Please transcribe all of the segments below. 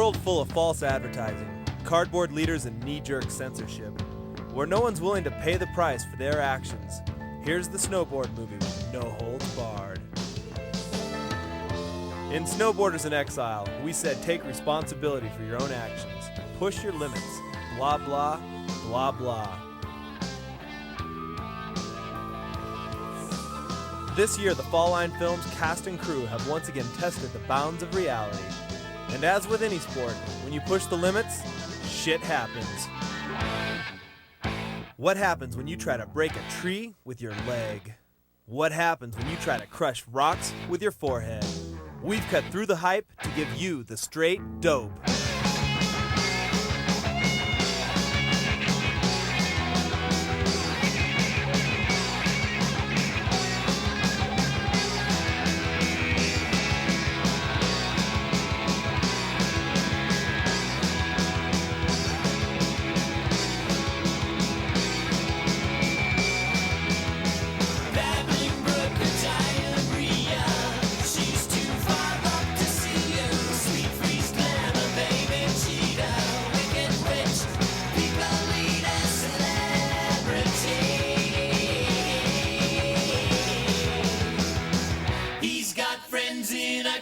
world full of false advertising, cardboard leaders, and knee-jerk censorship, where no one's willing to pay the price for their actions, here's the Snowboard Movie with no holds barred. In Snowboarders in Exile, we said take responsibility for your own actions, push your limits, blah blah, blah blah. This year, the Fall Line Films cast and crew have once again tested the bounds of reality. And as with any sport, when you push the limits, shit happens. What happens when you try to break a tree with your leg? What happens when you try to crush rocks with your forehead? We've cut through the hype to give you the straight dope.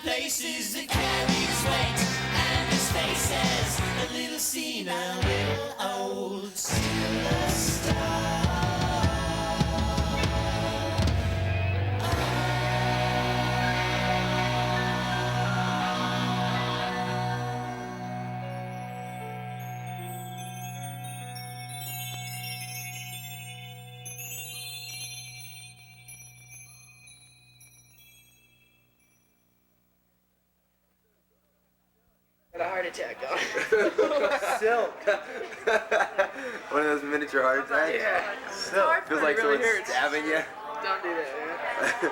Places that carry his weight, and his face says a little senile, little old, still a star. Got a heart attack on. Silk. One of those miniature heart attacks? Yeah. Silk. Feels like really someone's hurts. stabbing you. Don't do that, man.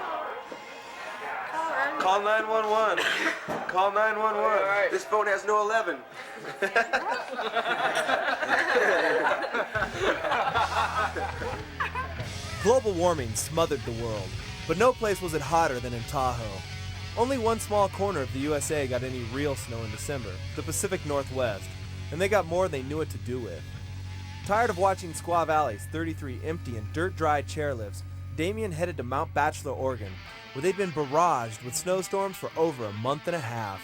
Call 911. Call 911. All right. This phone has no 11. Global warming smothered the world, but no place was it hotter than in Tahoe. Only one small corner of the USA got any real snow in December, the Pacific Northwest, and they got more than they knew what to do with. Tired of watching Squaw Valley's 33 empty and dirt-dry chairlifts, Damien headed to Mount Bachelor, Oregon, where they'd been barraged with snowstorms for over a month and a half.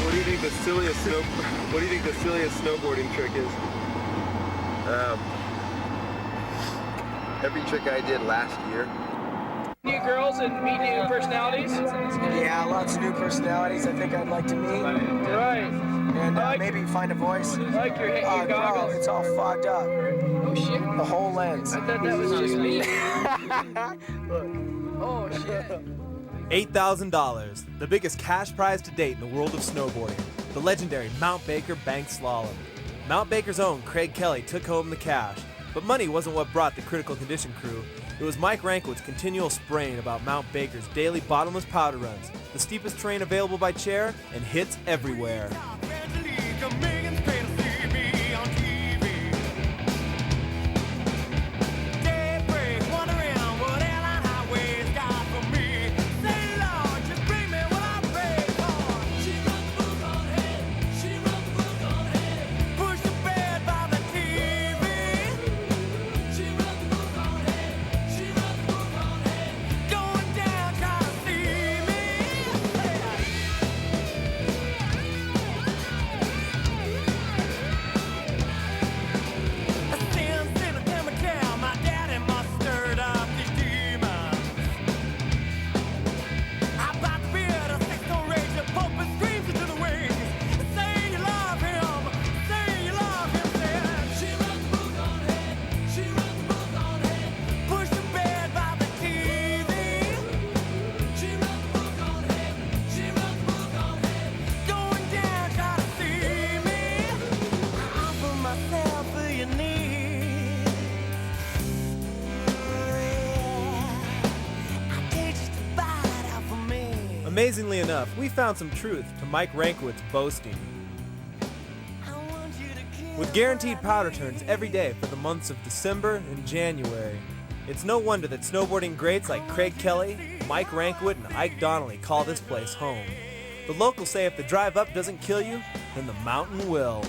What do you think the silliest snowboarding trick is? Every trick I did last year. New girls and meet new personalities? Yeah, lots of new personalities I think I'd like to meet. Right. And maybe find a voice. I like your No, goggles. it's all fogged up. Oh shit. The whole lens. I thought that was just me. Look. Oh shit. $8,000, the biggest cash prize to date in the world of snowboarding, the legendary Mount Baker Bank Slalom. Mount Baker's own Craig Kelly took home the cash, but money wasn't what brought the critical condition crew. It was Mike Rankowitz's continual spraying about Mount Baker's daily bottomless powder runs, the steepest terrain available by chair, and hits everywhere. Amazingly enough, we found some truth to Mike Rankwood's boasting. With guaranteed powder turns every day for the months of December and January, it's no wonder that snowboarding greats like Craig Kelly, Mike Rankwood, and Ike Donnelly call this place home. The locals say if the drive up doesn't kill you, then the mountain will.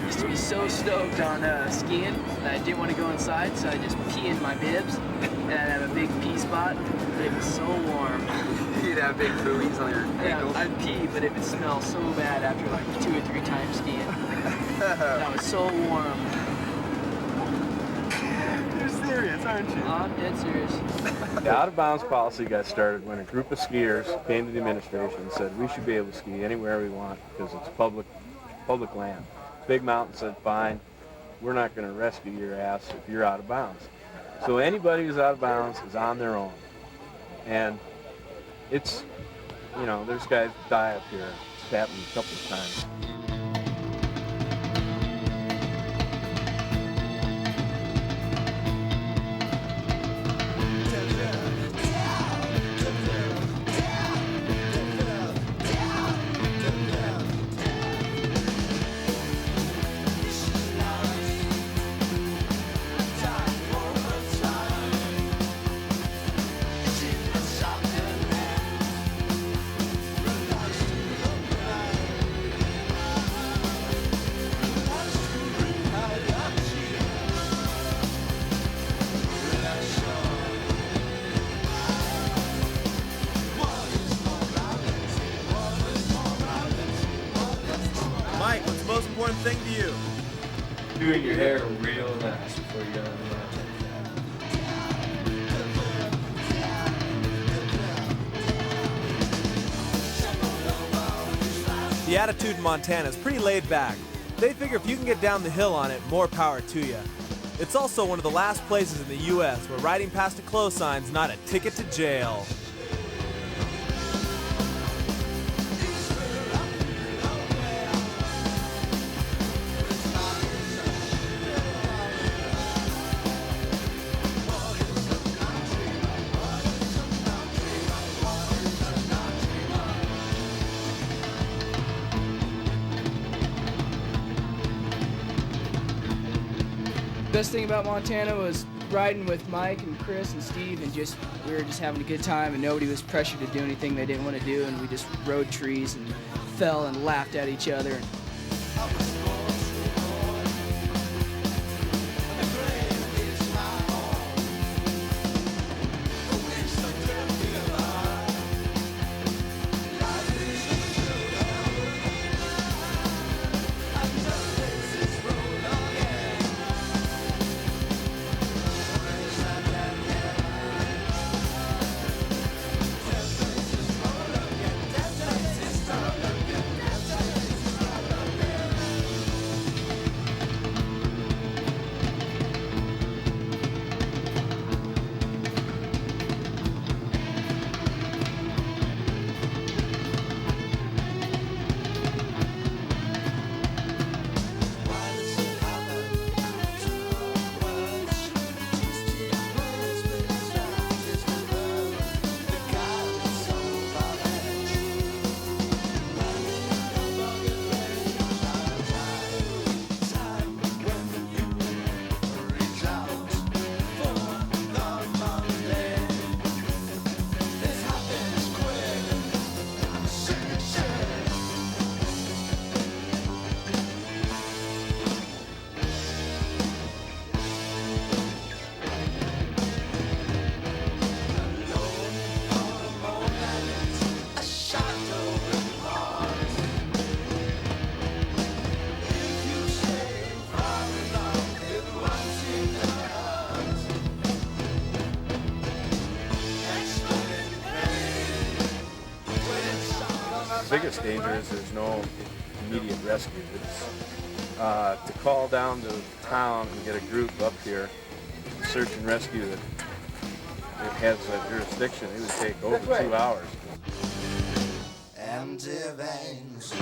Used to be so stoked on skiing that I didn't want to go inside, so I just pee in my bibs, and I'd have a big pee spot, but it was so warm. You'd have big buoys on your Yeah, ankles. I'd pee, but it would smell so bad after like 2 or 3 times skiing. That was so warm. You're serious, aren't you? I'm dead serious. The out-of-bounds policy got started when a group of skiers came to the administration and said we should be able to ski anywhere we want because it's public land. Big Mountain said, fine, we're not going to rescue your ass if you're out of bounds. So anybody who's out of bounds is on their own. And it's, you know, there's guys die up here. It's happened a couple of times. Mike, what's the most important thing to you? Doing your hair real nice before you get on the mountain. The attitude in Montana is pretty laid back. They figure if you can get down the hill on it, more power to you. It's also one of the last places in the U.S. where riding past a close sign's not a ticket to jail. Best thing about Montana was riding with Mike and Chris and Steve, and we were just having a good time, and nobody was pressured to do anything they didn't want to do, and we just rode trees and fell and laughed at each other. biggest danger is there's no immediate rescue. It's to call down to town and get a group up here, search and rescue that it has a jurisdiction. It would take over 2 hours. Empty veins.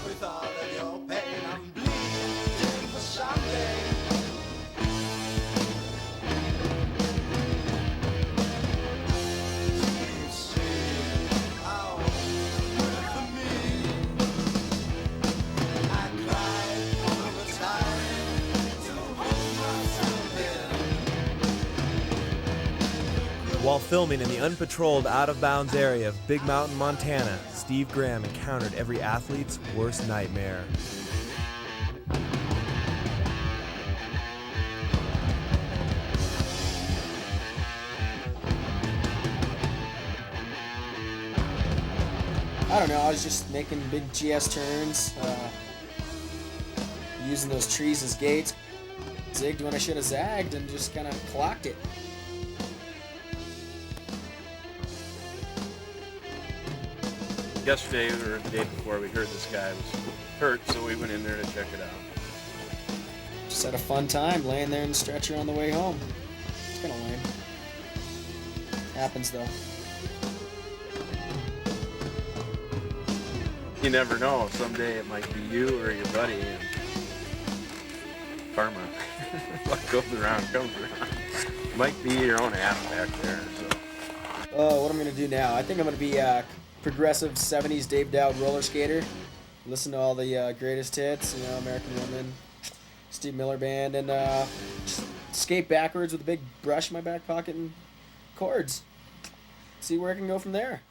With all of your pain, I'm bleeding for something. While filming in the unpatrolled, out-of-bounds area of Big Mountain, Montana, Steve Graham encountered every athlete's worst nightmare. I don't know, I was just making big GS turns, using those trees as gates. Zigged when I should have zagged and just kind of clocked it. Yesterday or the day before, we heard this guy was hurt, so we went in there to check it out. Just had a fun time laying there in the stretcher on the way home. It's kind of lame. Happens though. You never know. Someday it might be you or your buddy, and karma. What goes around comes around. Might be your own ass back there. So. Oh, what I'm gonna do now? I think I'm gonna be progressive 70s Dave Dowd roller skater. Listen to all the greatest hits, you know, American Woman, Steve Miller Band, and just skate backwards with a big brush in my back pocket and chords. See where I can go from there.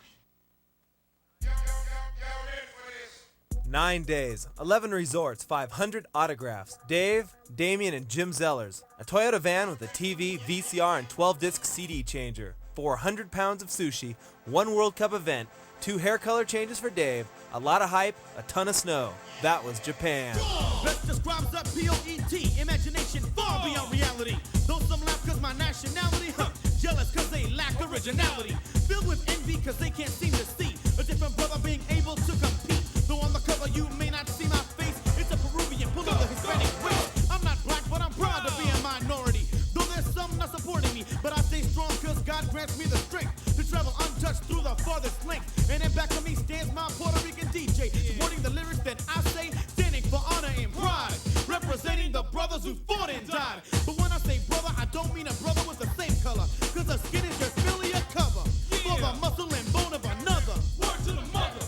9 days, 11 resorts, 500 autographs. Dave, Damien, and Jim Zellers. A Toyota van with a TV, VCR, and 12-disc CD changer. 400 pounds of sushi, 1 World Cup event, 2 hair color changes for Dave, a lot of hype, a ton of snow. That was Japan. Let's describe the POET, imagination far beyond reality. Though some laugh cause my nationality, jealous cause they lack originality. Filled with envy cause they can't seem to see a different brother being able to compete. Though on the cover you may not see my face, it's a Peruvian pull of the Hispanic race. I'm not black but I'm proud to be a minority. Though there's some not supporting me, but I stay strong cause God grants me the strength to travel untouched through the farthest length. And in back of me stands my Puerto Rican DJ, supporting the lyrics that I say, standing for honor and pride, representing the brothers who fought and died. But when I say brother, I don't mean a brother with the same color, cause the skin is just merely a cover for the muscle and bone of another. Word to the mother.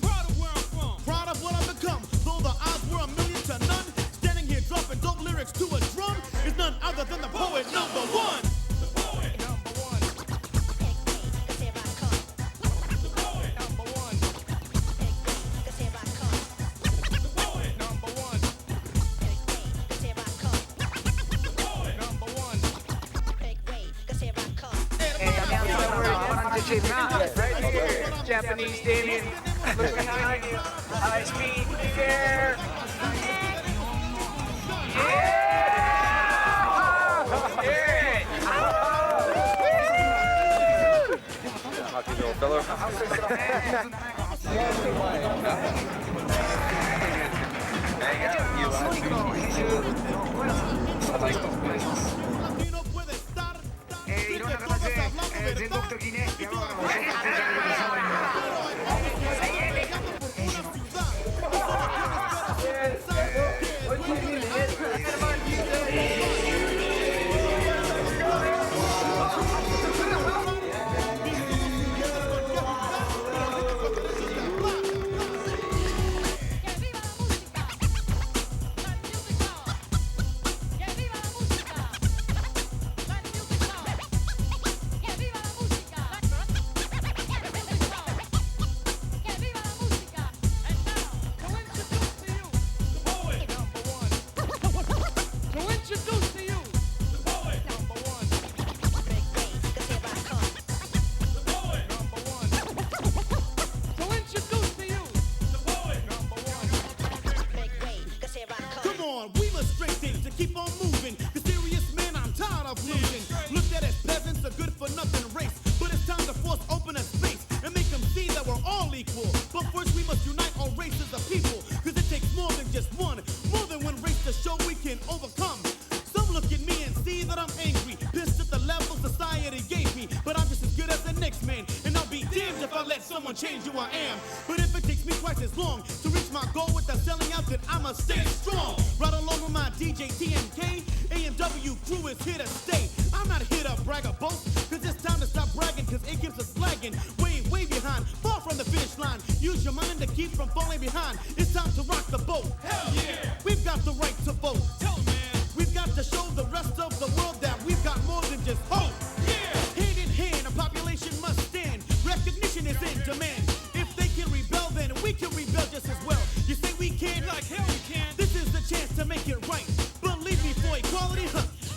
Proud of where I'm from, proud of what I've become. Though the odds were 1,000,000 to none, standing here dropping dope lyrics to a drum is none other than the poet number one. Japanese Damien, look behind you. High speed, air. Talking to old fellow. next man. And I'll be damned if I let someone change who I am. But if it takes me twice as long to reach my goal without selling out, then I'ma stay strong. Right along with my DJ TMK, AMW crew is here to stay. I'm not here to brag or boast, cause it's time to stop bragging, cause it gives us lagging. Way behind, far from the finish line. Use your mind to keep from falling behind. It's time to rock the boat. Hell yeah! We've got the right to vote. Tell man, we've got to show the rest of the world that we've got more than just hope. Yeah! Hand in hand, a population must stand. Recognition is in demand. If they can rebel, then we can rebel just as well. You say we can't? Like hell we can. This is the chance to make it right. Believe me, for equality,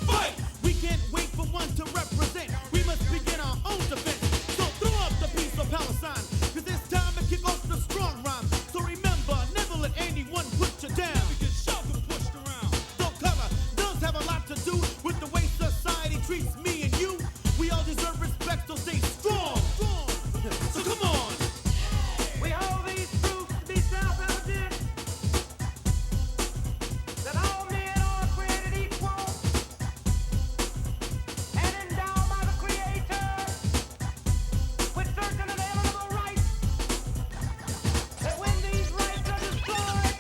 fight! We can't wait for one to represent. We must begin our own defense. So throw up the peace of Palestine, cause it's time to kick off the strong rhyme. So remember, never let anyone put you down. We get shoved and pushed around. Though color does have a lot to do with the way society treats me and you. We all deserve respect, so stay strong. So come on. We hold these truths to be self-evident, that all men are created equal and endowed by the Creator with certain inalienable rights. That when these rights are destroyed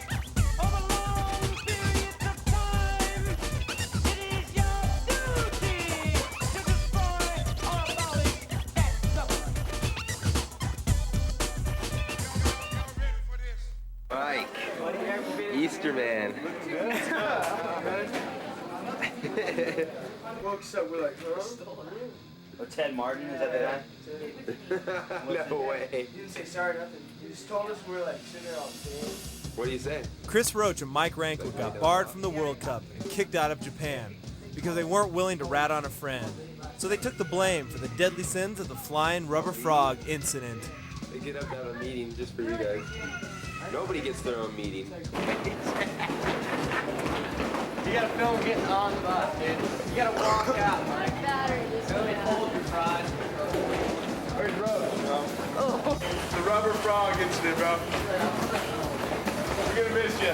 over long periods of time, it is your duty to destroy or abolish that suffering. Mike, Easter man. Woke up, we're like, huh? Oh, Ted Martin, is that the guy? No way. You didn't say sorry, nothing. You just told us we were like sitting there all day. What do you say? Chris Roach and Mike Rankwood got barred from the World Cup and kicked out of Japan because they weren't willing to rat on a friend. So they took the blame for the deadly sins of the flying rubber frog incident. They get up to have a meeting just for you guys. Nobody gets their own meeting. You gotta film getting on the bus, dude. You gotta walk out, Mike. Really hold your pride. Where's Rose, bro? The rubber frog incident, bro. We're gonna miss you.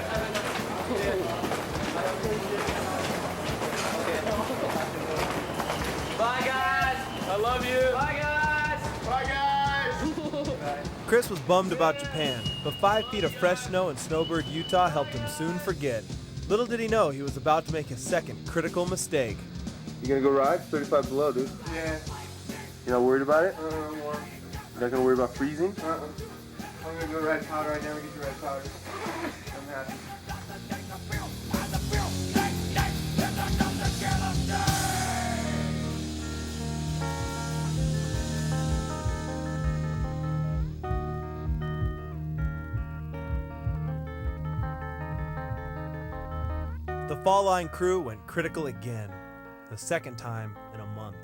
Bye, guys. I love you. Bye, guys. Bye, guys. Chris was bummed about Japan, but 5 feet of fresh snow in Snowbird, Utah helped him soon forget. Little did he know he was about to make his second critical mistake. You gonna go ride? 35 below, dude. Yeah. You're not worried about it? More. You're not gonna worry about freezing? I'm gonna go red powder right now. We get you red powder. I'm happy. The Fall Line crew went critical again, the second time in a month.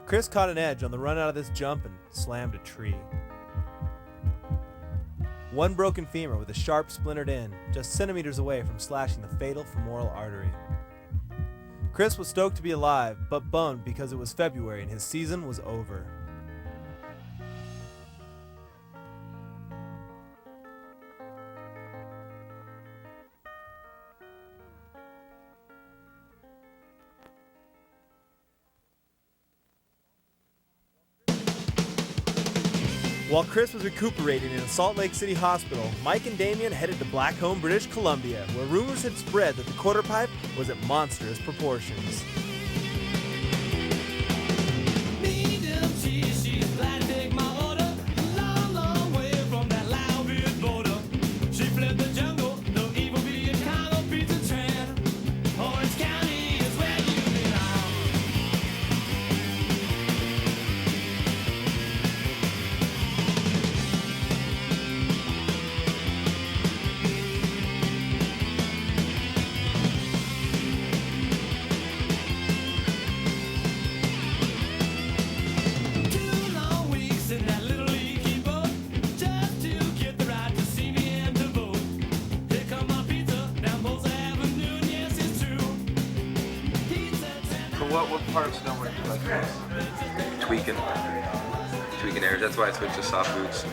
Chris caught an edge on the run out of this jump and slammed a tree. One broken femur with a sharp splintered end, just centimeters away from slashing the fatal femoral artery. Chris was stoked to be alive, but bummed because it was February and his season was over. While Chris was recuperating in a Salt Lake City hospital, Mike and Damien headed to Blackcomb, British Columbia, where rumors had spread that the quarter pipe was at monstrous proportions. What part of Snowbird do you like best? Tweaking airs. That's why I switched to soft boots.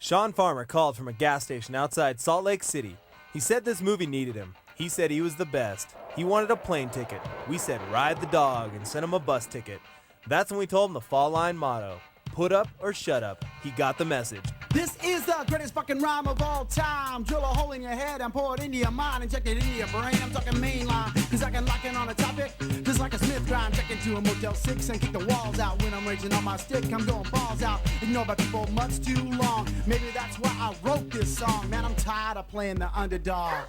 Sean Farmer called from a gas station outside Salt Lake City. He said this movie needed him. He said he was the best. He wanted a plane ticket. We said ride the dog and sent him a bus ticket. That's when we told him the Fall Line motto, put up or shut up. He got the message. This is the greatest fucking rhyme of all time. Drill a hole in your head and pour it into your mind. Inject it into your brain. I'm talking mainline, cause I can lock in on a topic. Just like a Smith grind. Check into a Motel 6 and kick the walls out. When I'm raging on my stick, I'm going balls out. Ignored by people much too long. Maybe that's why I wrote this song. Man, I'm tired of playing the underdog.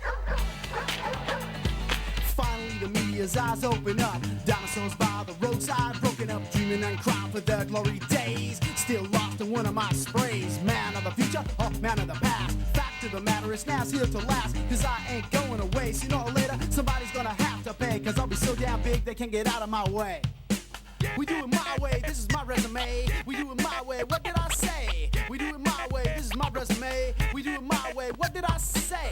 Finally, the media's eyes open up. Dinosaurs by the roadside, broken up, dreaming and crying for their glory days. Still lost in one of my sprays. Man of the future, or man of the past. Fact of the matter is now's here to last. Cause I ain't going away. Sooner or later, somebody's gonna have to pay. Cause I'll be so damn big, they can't get out of my way. We do it my way, this is my resume. We do it my way, what did I say? We do it my way, this is my resume. We do it my way, what did I say?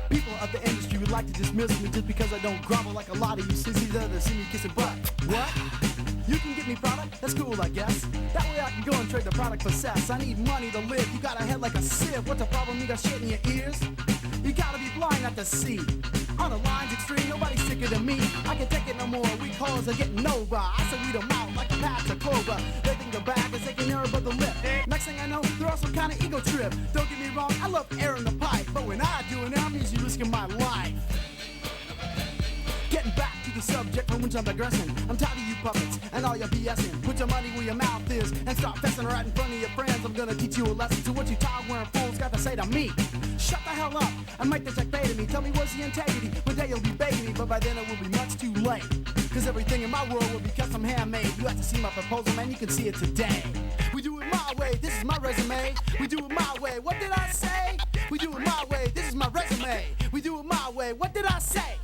People of the industry would like to dismiss me just because I don't grovel like a lot of you sissies that see me kissing butt. What? You can get me product? That's cool, I guess. That way I can go and trade the product for cess. I need money to live. You got a head like a sieve. What's the problem? You got shit in your ears? You gotta be blind not to see. On the line's extreme, nobody's sicker than me. I can't take it no more. We calls are getting over. I say weed them out like a patch of clover. They think the bag is taking air above the lip. Next thing I know, they're on some kind of ego trip. Don't get me wrong, I love air in the pipe. But when I do it, I'm usually risking my life. Getting back to the subject from which I'm digressing. I'm tired of you puppets and all your BSing. Put your money where your mouth is and stop fessing right in front of your friends. I'm gonna teach you a lesson to what you tile-wearing fools got to say to me. Shut the hell up and make the check pay to me. Tell me what's the integrity. One day you'll be begging me, but by then it will be much too late. Cause everything in my world will be custom handmade. You have to see my proposal, man, you can see it today. We do it my way, this is my resume. We do it my way, what did I say? We do it my way, this is my resume. We do it my way, what did I say?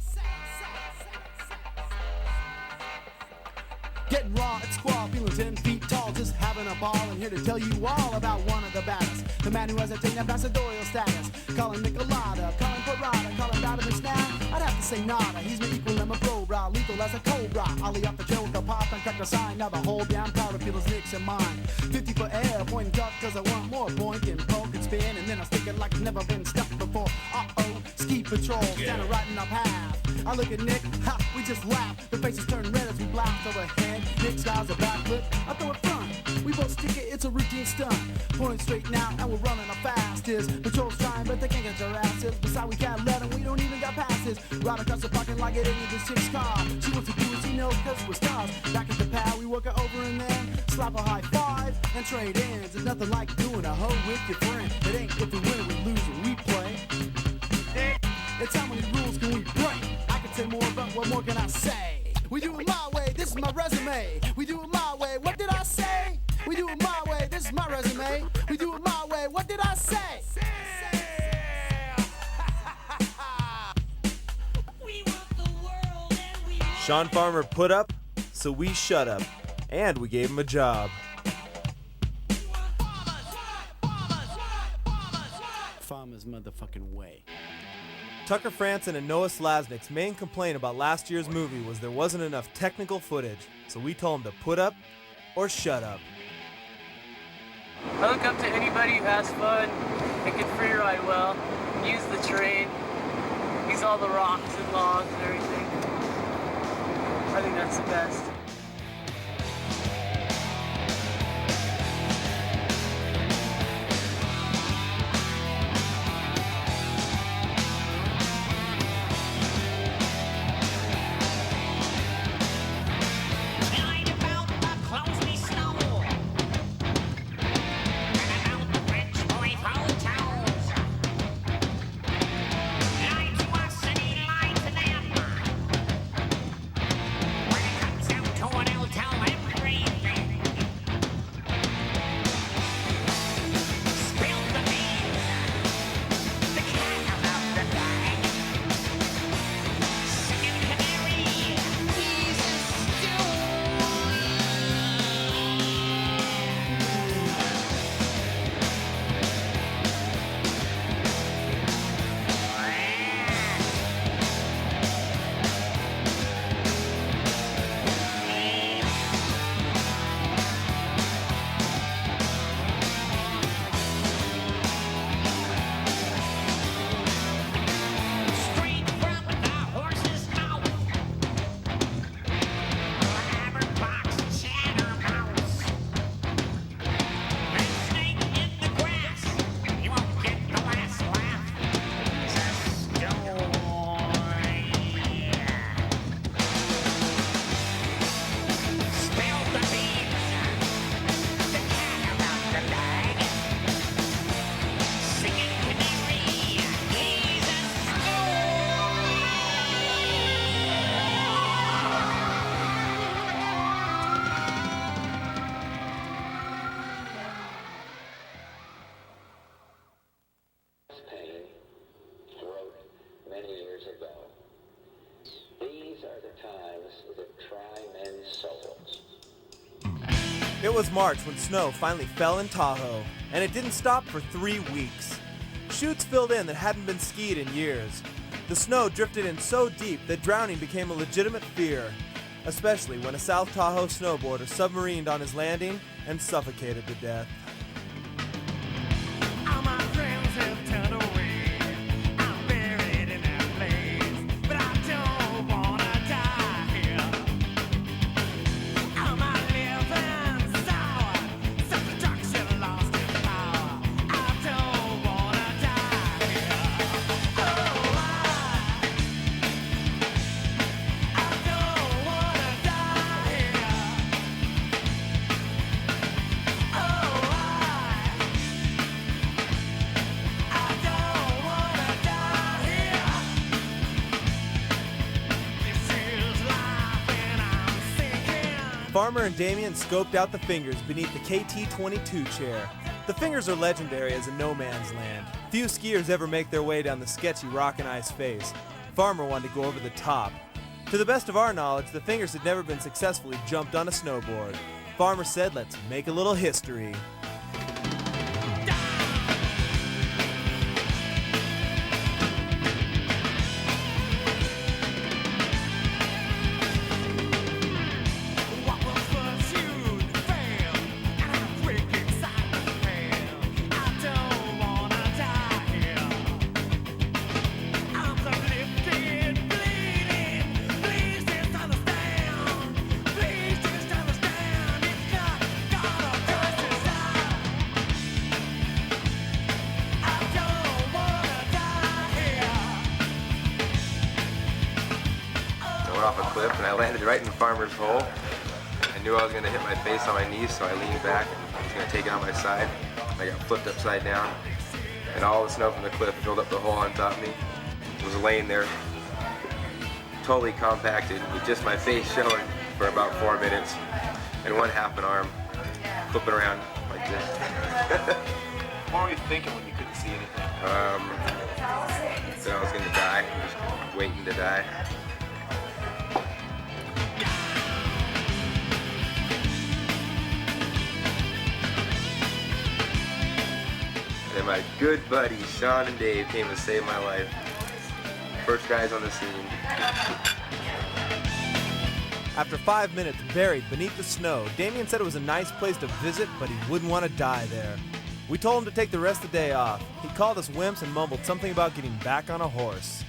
Getting raw at squall, feeling 10 feet tall, just having a ball, and here to tell you all about one of the baddest. The man who has attained ambassadorial status. Call him Nicolada, call him Parada, call him Donovan now. I'd have to say nada, he's my equal and my pro bra, lethal as a cobra. Ollie off the trail with a pop and crack the sign. Now the whole damn crowd of feelings Nick's in mine. 50 for air, pointing duck cause I want more. Boink and poke and spin, and then I stick it like it's never been stuck before. Uh-oh, ski patrol, standing right in our path. I look at Nick, ha, we just laugh. The faces turn red as we blast overhead. Nick's got a backflip, I throw it front. We both stick it, it's a routine stunt. Pointing straight now, and we're running our fastest. Patrol's trying, but they can't get our asses. Besides, we can't let them, we don't even got passes. Right across the parking lot, get into this chick's car. She wants to do what she knows, cause we're stars. Back at the pad, we work her over and then slap a high five and trade ends. It's nothing like doing a hoe with your friend. It ain't if we win, we lose, or we play. It's how many rules can we break? I can say more, but what more can I say? We do it my way, this is my resume. We do it my way, what did I say? We do it my way, this is my resume. We do it my way, what did I say? Sean Farmer put up, so we shut up. And we gave him a job. Farmer's motherfucking way. Tucker Franson and Noah Slasnick's main complaint about last year's movie was there wasn't enough technical footage, so we told him to put up or shut up. I look up to anybody who has fun and can free ride well, use the train, use all the rocks and logs and everything. I think that's the best. When it comes out It was March when snow finally fell in Tahoe, and it didn't stop for 3 weeks. Chutes filled in that hadn't been skied in years. The snow drifted in so deep that drowning became a legitimate fear, especially when a South Tahoe snowboarder submarined on his landing and suffocated to death. All my friends have turned away. I'm buried in that place, but I don't wanna die here. All my living sour, self-destruction lost its power. I don't wanna die here. Oh, I don't wanna die here. Oh, Farmer and Damien scoped out the fingers beneath the KT-22 chair. The fingers are legendary as a no man's land. Few skiers ever make their way down the sketchy rock and ice face. Farmer wanted to go over the top. To the best of our knowledge, the fingers had never been successfully jumped on a snowboard. Farmer said, let's make a little history. Off a cliff and I landed right in the farmer's hole. I knew I was going to hit my face on my knees, so I leaned back and I was going to take it on my side. I got flipped upside down, and all the snow from the cliff filled up the hole on top of me. I was laying there, totally compacted, with just my face showing for about 4 minutes, and one half an arm flipping around like this. What were you thinking when you couldn't see anything? That I was going to die, just waiting to die. And my good buddies, Sean and Dave, came to save my life. First guys on the scene. After 5 minutes buried beneath the snow, Damien said it was a nice place to visit, but he wouldn't want to die there. We told him to take the rest of the day off. He called us wimps and mumbled something about getting back on a horse.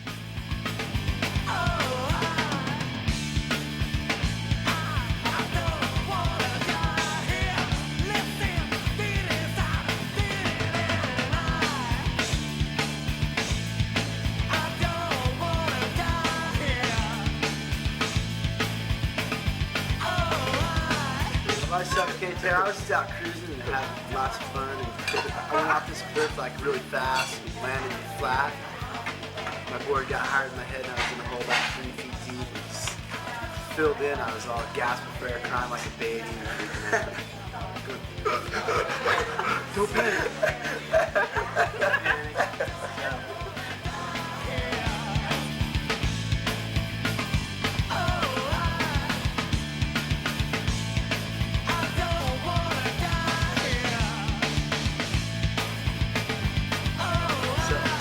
I suffocate there. I was just out cruising and having lots of fun. And I went off this cliff like really fast and landed flat. My board got higher than my head and I was in a hole about 3 feet deep. And just filled in. I was all gasping for air, crying like a baby. Don't panic.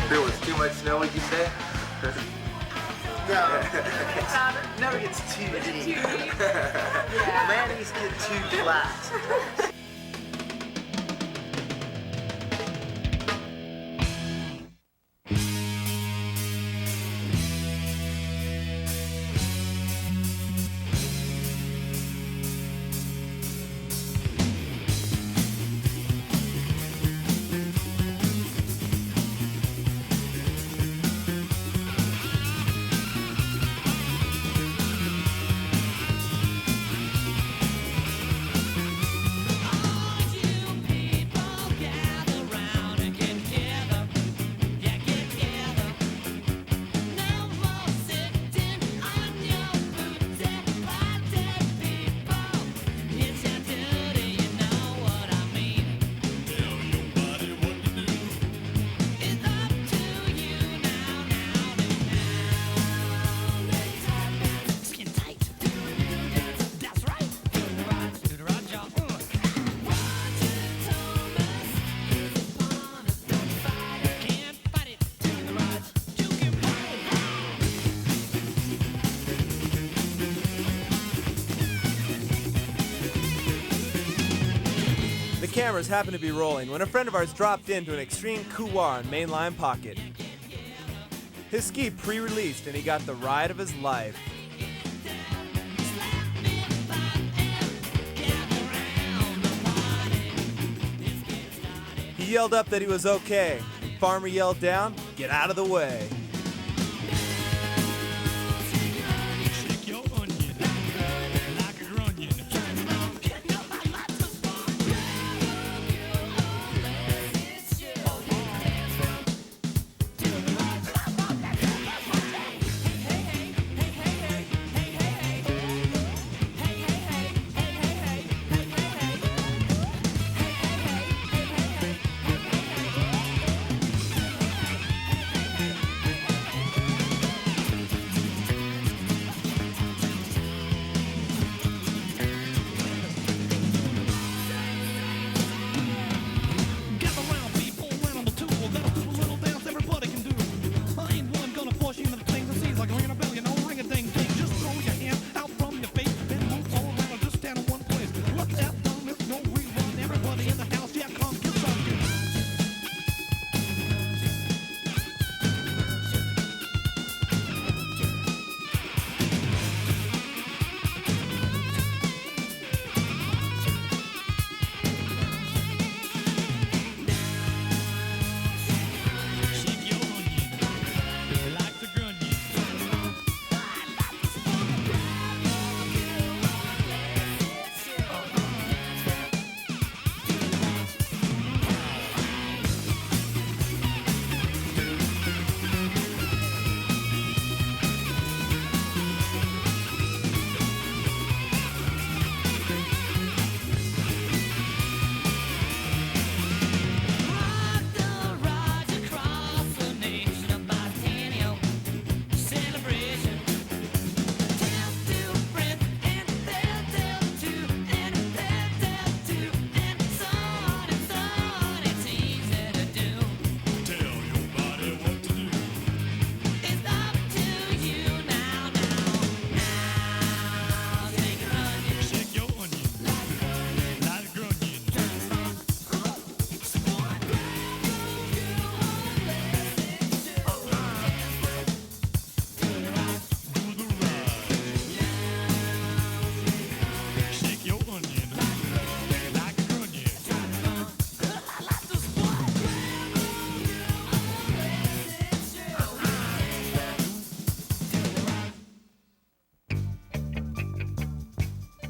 There was too much snow, would you say? No, it never gets too deep. Landings get too flat. cameras happened to be rolling when a friend of ours dropped into an extreme couloir on Mainline Pocket. His ski pre-released and he got the ride of his life. He yelled up that he was okay. Farmer yelled down, "Get out of the way."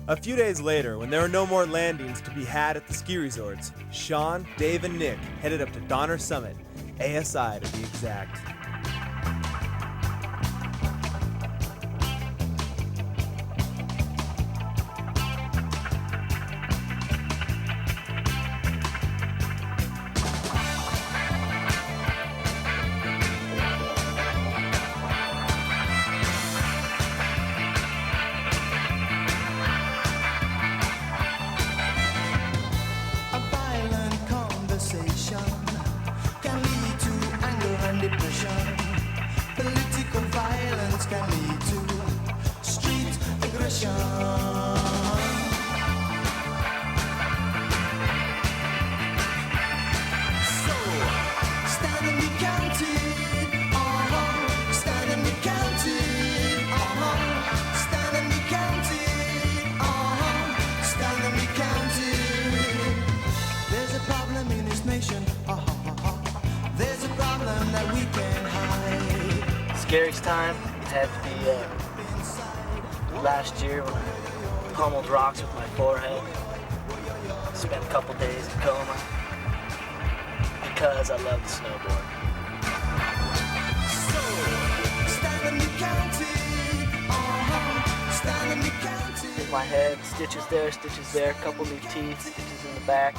A few days later, when there were no more landings to be had at the ski resorts, Sean, Dave, and Nick headed up to Donner Summit, ASI to be exact. Scariest time had to be last year when I pummeled rocks with my forehead. Spent a couple days in coma because I love to snowboard. Hit my head, stitches there, couple new teeth, stitches in the back,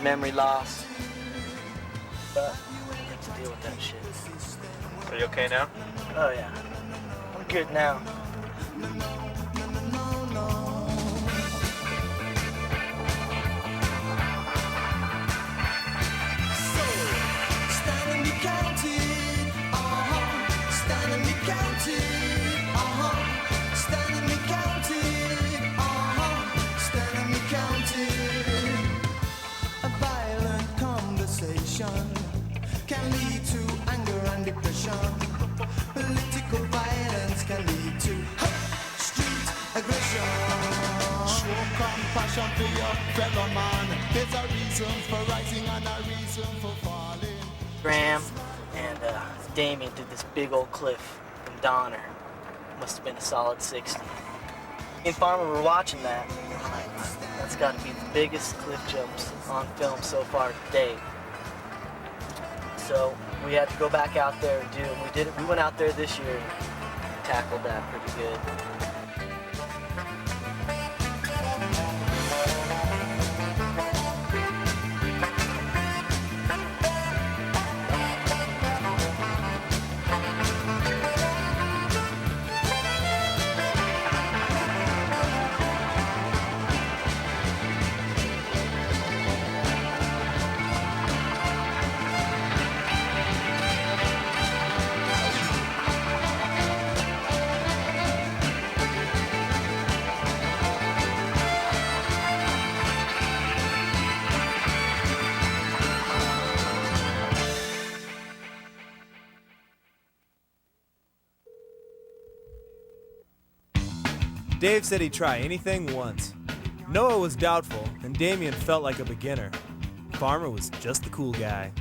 memory loss. But I have to deal with that shit. Are you okay now? Oh yeah, I'm good now. passion for your fellow man. There's a reason for rising and a reason for falling. Graham and Damien did this big old cliff from Donner. Must have been a solid 60. Me and Farmer were watching that. I'm like, that's got to be the biggest cliff jumps on film so far to date. So we had to go back out there and do it. We did it. We went out there this year and tackled that pretty good. Dave said he'd try anything once. Noah was doubtful, and Damien felt like a beginner. Farmer was just the cool guy.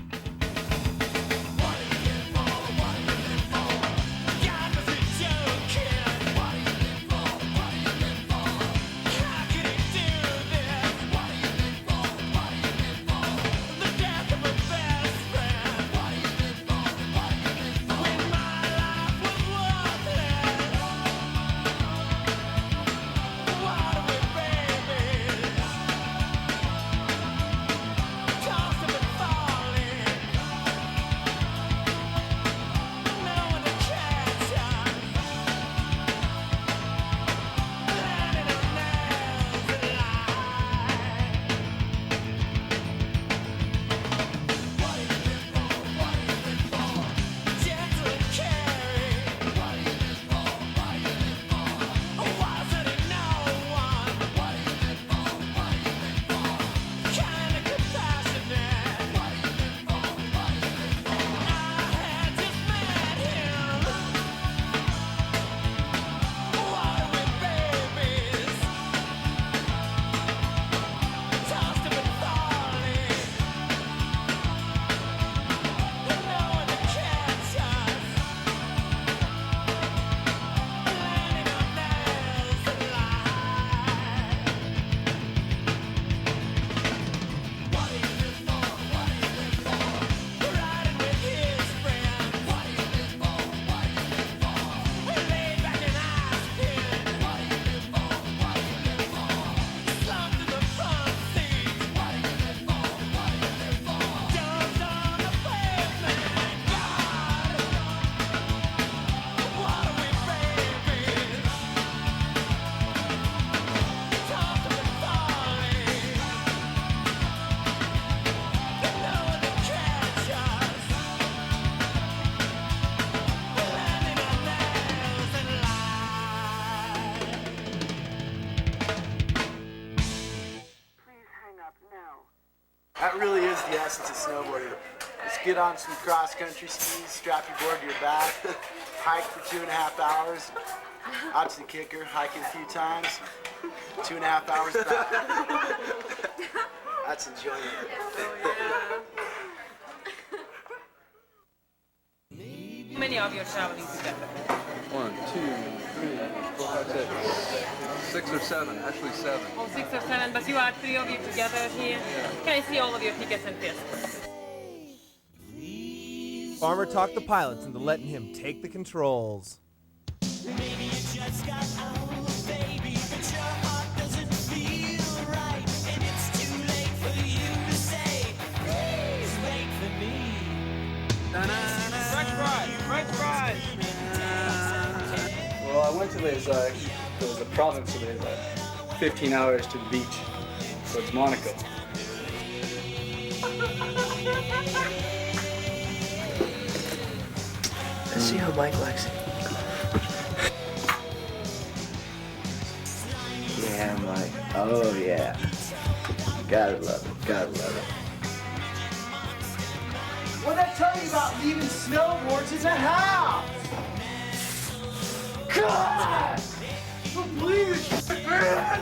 That really is the essence of snowboarding. Just get on some cross-country skis, strap your board to your back, hike for 2.5 hours, out to the kicker, hiking a few times, 2.5 hours back. That's enjoyment. How many of you are traveling together? 1, 2, 3, 4, 5, 6. 6 or 7, actually 7. Oh, 6 or 7, but you are 3 of you together here. Yeah. Can I see all of your tickets and this? Farmer talked the pilots into letting him take the controls. Maybe you just got old, baby, but your heart doesn't feel right, and it's too late for you to say, please wait for me. French fries! Well, I went to this, there was a province of it, 15 hours to the beach, so it's Monaco. Let's see how Mike likes it. Yeah, Mike. Oh, yeah. Gotta love it. Gotta love it. What'd I tell you about leaving snowboards in the house? God! Please, man!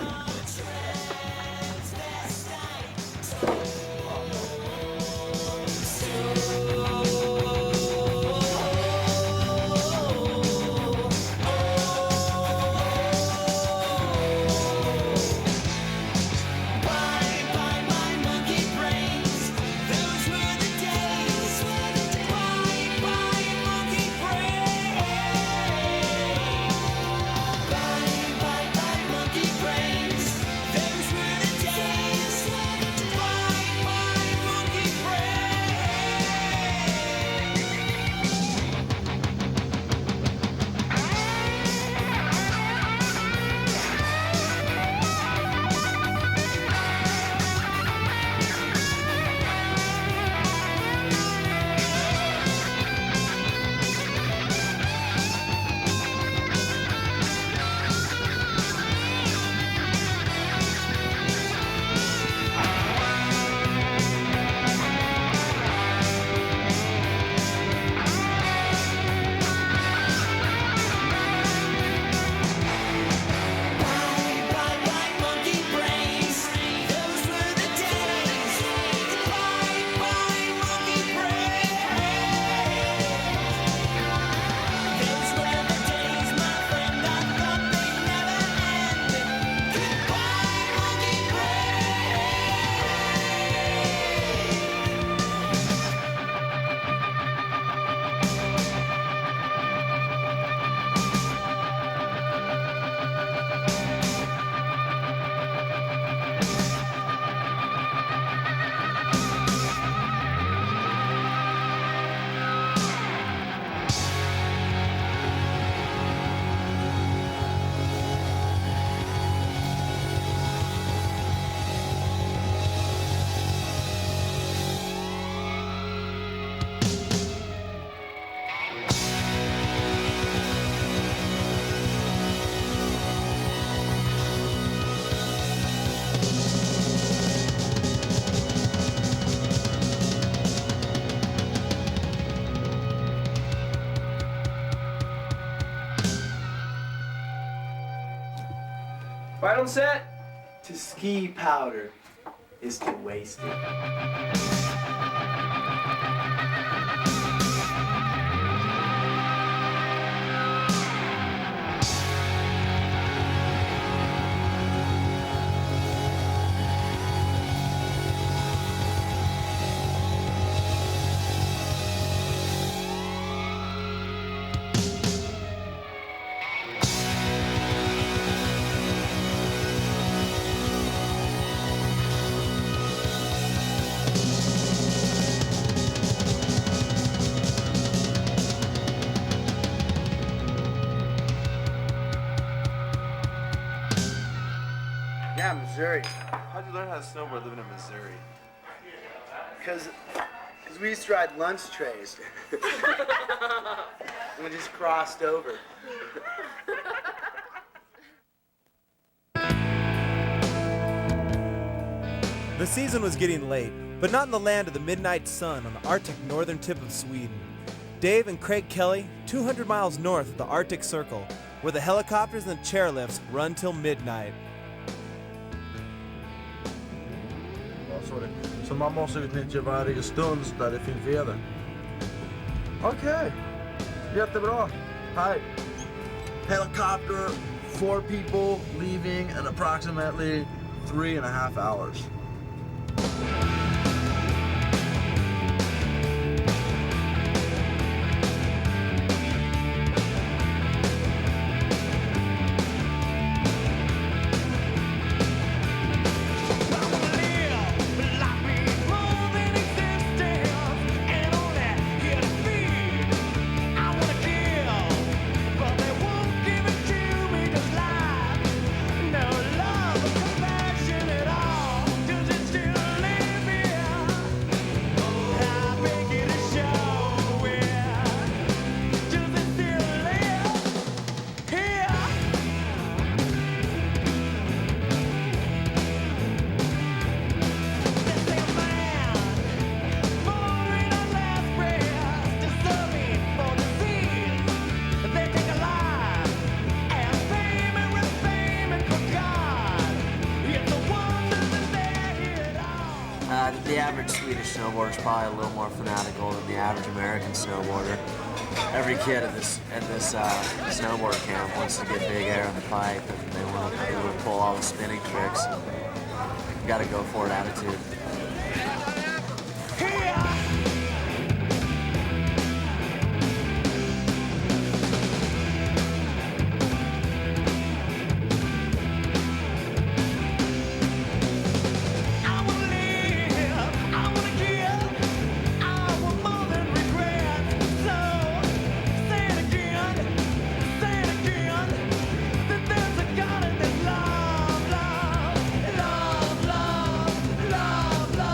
Right on set? To ski powder is to waste it. Yeah, Missouri. How'd you learn how to snowboard living in Missouri? Because we used to ride lunch trays. And we just crossed over. The season was getting late, but not in the land of the midnight sun on the Arctic northern tip of Sweden. Dave and Craig Kelly, 200 miles north of the Arctic Circle, where the helicopters and the chairlifts run till midnight. Så man måste utnyttja varje stund där det finns väder. Okej, jättebra. Hi. Helicopter, 4 people leaving in approximately 3.5 hours. The average Swedish snowboarder is probably a little more fanatical than the average American snowboarder. Every kid at this snowboard camp wants to get big air on the pipe, and they want to pull all the spinning tricks. You got to go for it attitude. Love, love, love, love, love.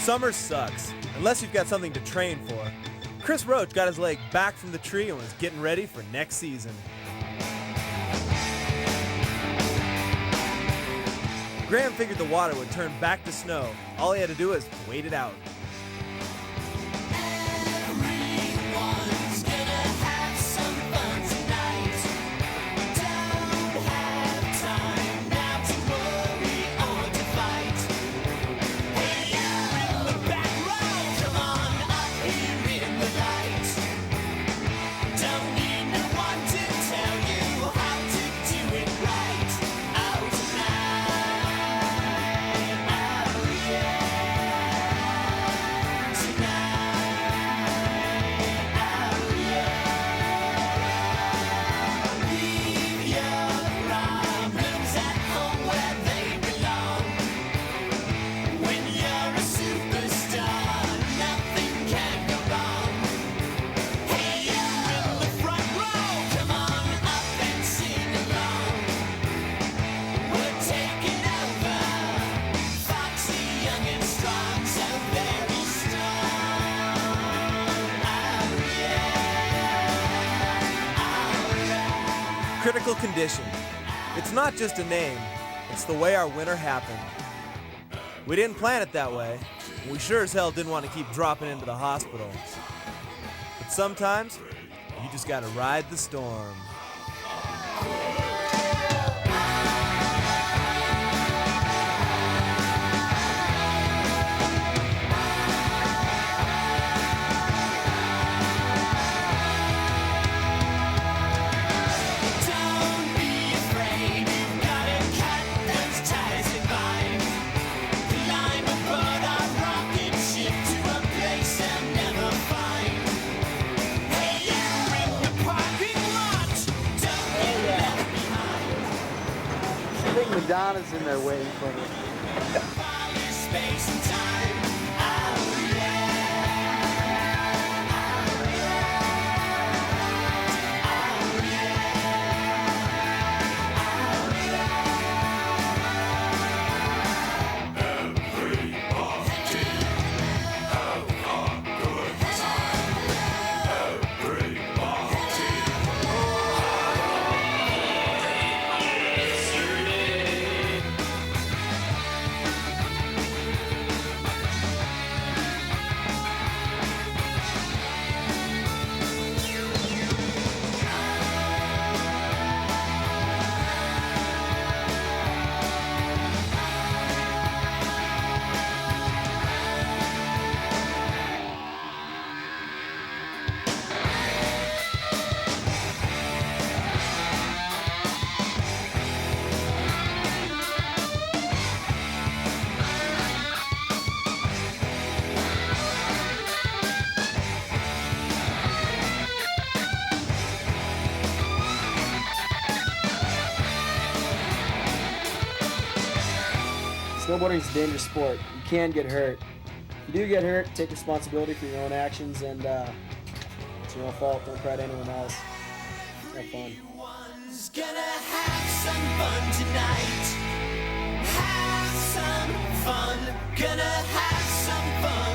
Summer sucks, unless you've got something to train for. Chris Roach got his leg back from the tree and was getting ready for next season. Graham figured the water would turn back to snow. All he had to do was wait it out. Everyone's gonna have some fun tonight. Don't have time now to worry or to fight. Hey, you in the back row, come on up here in the light. Don't need no one to tell you how to do it right. Oh, tonight, oh yeah, tonight. Leave your problems at home where they belong. When you're a superstar, nothing can go wrong. Hey, you in the front row, come on up and sing along. We're taking over, foxy, young and strong, so very strong. Oh yeah. Critical Condition. It's not just a name, it's the way our winter happened. We didn't plan it that way, and we sure as hell didn't want to keep dropping into the hospital. But sometimes, you just gotta ride the storm. Don't be afraid, you've gotta cut those ties that bind. Climb aboard our rocket ship to a place they'll never find. Hey, you in the parking lot, don't get left behind. I think Madonna's in there waiting for me. Follow space and time. Oh yeah. Snowboarding is a dangerous sport. You can get hurt. If you do get hurt, take responsibility for your own actions, and it's your own fault. Don't cry to anyone else. Have fun. Everyone's gonna have some fun tonight. Have some fun. Gonna have some fun.